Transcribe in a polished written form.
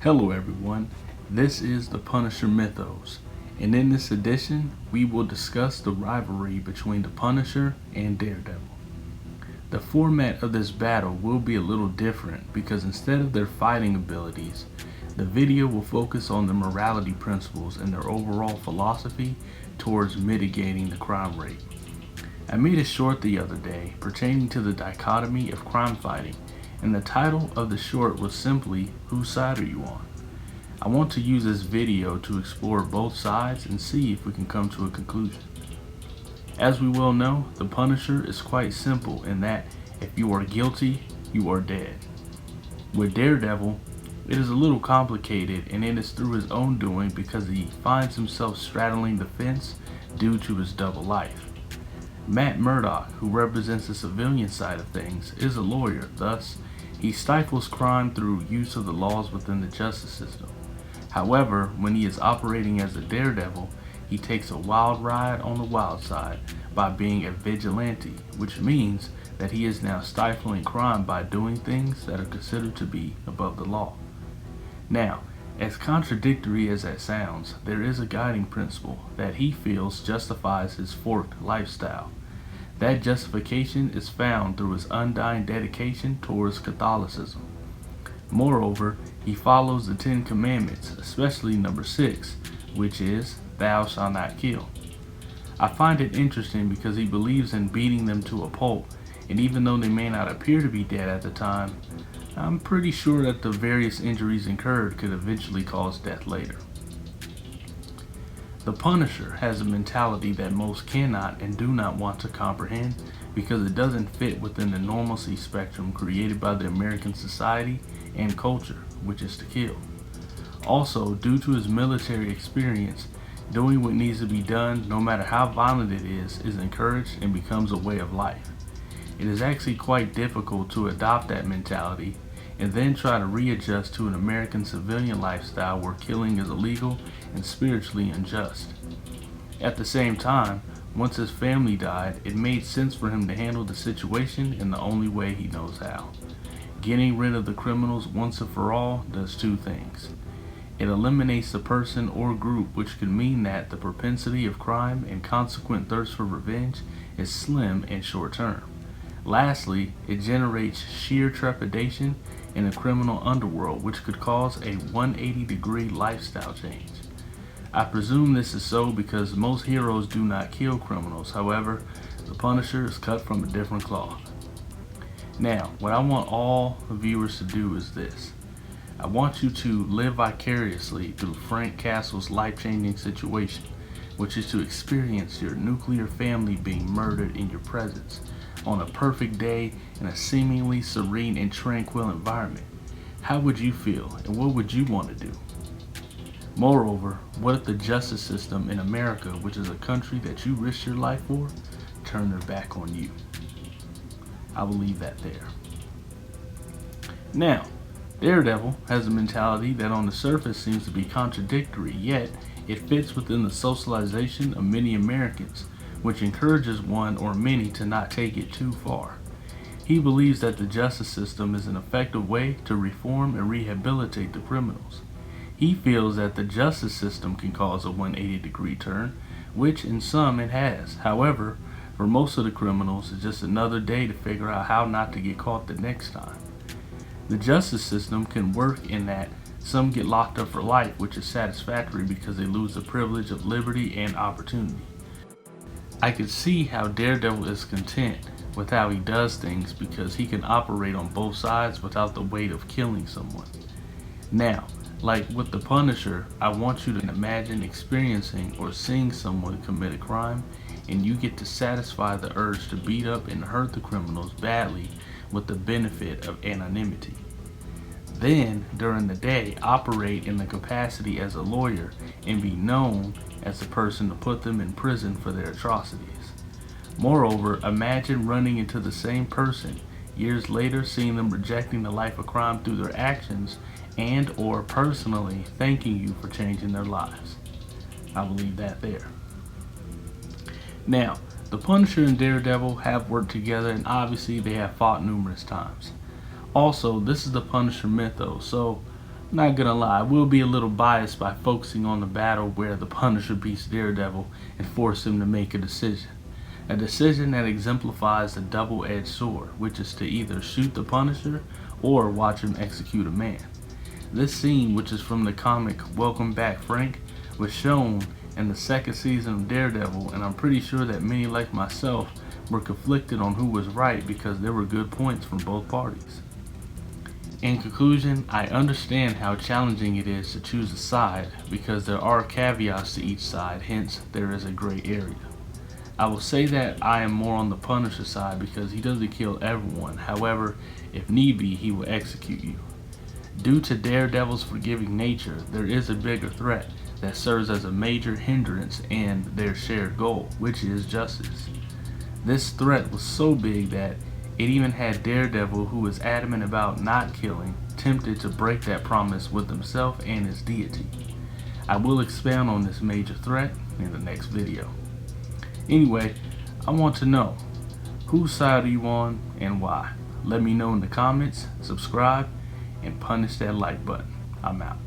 Hello everyone, this is the Punisher Mythos, and in this edition we will discuss the rivalry between the Punisher and Daredevil. The format of this battle will be a little different because instead of their fighting abilities, the video will focus on the morality principles and their overall philosophy towards mitigating the crime rate. I made a short the other day pertaining to the dichotomy of crime fighting, and the title of the short was simply, "Whose side are you on?" I want to use this video to explore both sides and see if we can come to a conclusion. As we well know, the Punisher is quite simple in that if you are guilty, you are dead. With Daredevil, it is a little complicated, and it is through his own doing because he finds himself straddling the fence due to his double life. Matt Murdock, who represents the civilian side of things, is a lawyer, thus he stifles crime through use of the laws within the justice system. However, when he is operating as a daredevil, he takes a wild ride on the wild side by being a vigilante, which means that he is now stifling crime by doing things that are considered to be above the law. Now, as contradictory as that sounds, there is a guiding principle that he feels justifies his forked lifestyle. That justification is found through his undying dedication towards Catholicism. Moreover, he follows the 10 Commandments, especially number 6, which is, "Thou shalt not kill." I find it interesting because he believes in beating them to a pulp, and even though they may not appear to be dead at the time, I'm pretty sure that the various injuries incurred could eventually cause death later. The Punisher has a mentality that most cannot and do not want to comprehend because it doesn't fit within the normalcy spectrum created by the American society and culture, which is to kill. Also, due to his military experience, doing what needs to be done, no matter how violent it is encouraged and becomes a way of life. It is actually quite difficult to adopt that mentality and then try to readjust to an American civilian lifestyle where killing is illegal and spiritually unjust. At the same time, once his family died, it made sense for him to handle the situation in the only way he knows how. Getting rid of the criminals once and for all does two things. It eliminates the person or group, which could mean that the propensity of crime and consequent thirst for revenge is slim and short term. Lastly, it generates sheer trepidation in a criminal underworld, which could cause a 180-degree lifestyle change. I presume this is so because most heroes do not kill criminals. However, the Punisher is cut from a different cloth. Now, what I want all the viewers to do is this. I want you to live vicariously through Frank Castle's life-changing situation, which is to experience your nuclear family being murdered in your presence on a perfect day in a seemingly serene and tranquil environment. How would you feel, and what would you want to do? Moreover, what if the justice system in America, which is a country that you risk your life for, turned their back on you? I will leave that there. Now, Daredevil has a mentality that on the surface seems to be contradictory, yet it fits within the socialization of many Americans, which encourages one or many to not take it too far. He believes that the justice system is an effective way to reform and rehabilitate the criminals. He feels that the justice system can cause a 180-degree turn, which in some it has. However, for most of the criminals, it's just another day to figure out how not to get caught the next time. The justice system can work in that some get locked up for life, which is satisfactory because they lose the privilege of liberty and opportunity. I could see how Daredevil is content with how he does things because he can operate on both sides without the weight of killing someone. Now, like with the Punisher, I want you to imagine experiencing or seeing someone commit a crime, and you get to satisfy the urge to beat up and hurt the criminals badly with the benefit of anonymity. Then, during the day, operate in the capacity as a lawyer and be known as the person to put them in prison for their atrocities. Moreover, imagine running into the same person years later, seeing them rejecting the life of crime through their actions and or personally thanking you for changing their lives. I will leave that there. Now, the Punisher and Daredevil have worked together, and obviously they have fought numerous times. Also, this is the Punisher mythos, so Not gonna lie, I will be a little biased by focusing on the battle where the Punisher beats Daredevil and forces him to make a decision. A decision that exemplifies a double-edged sword, which is to either shoot the Punisher or watch him execute a man. This scene, which is from the comic Welcome Back Frank, was shown in the second season of Daredevil, and I'm pretty sure that many like myself were conflicted on who was right because there were good points from both parties. In conclusion, I understand how challenging it is to choose a side because there are caveats to each side, hence there is a gray area. I will say that I am more on the Punisher side because he doesn't kill everyone, however, if need be, he will execute you. Due to Daredevil's forgiving nature, there is a bigger threat that serves as a major hindrance in their shared goal, which is justice. This threat was so big that it even had Daredevil, who was adamant about not killing, tempted to break that promise with himself and his deity. I will expand on this major threat in the next video. Anyway, I want to know, whose side are you on and why? Let me know in the comments, subscribe, and punch that like button. I'm out.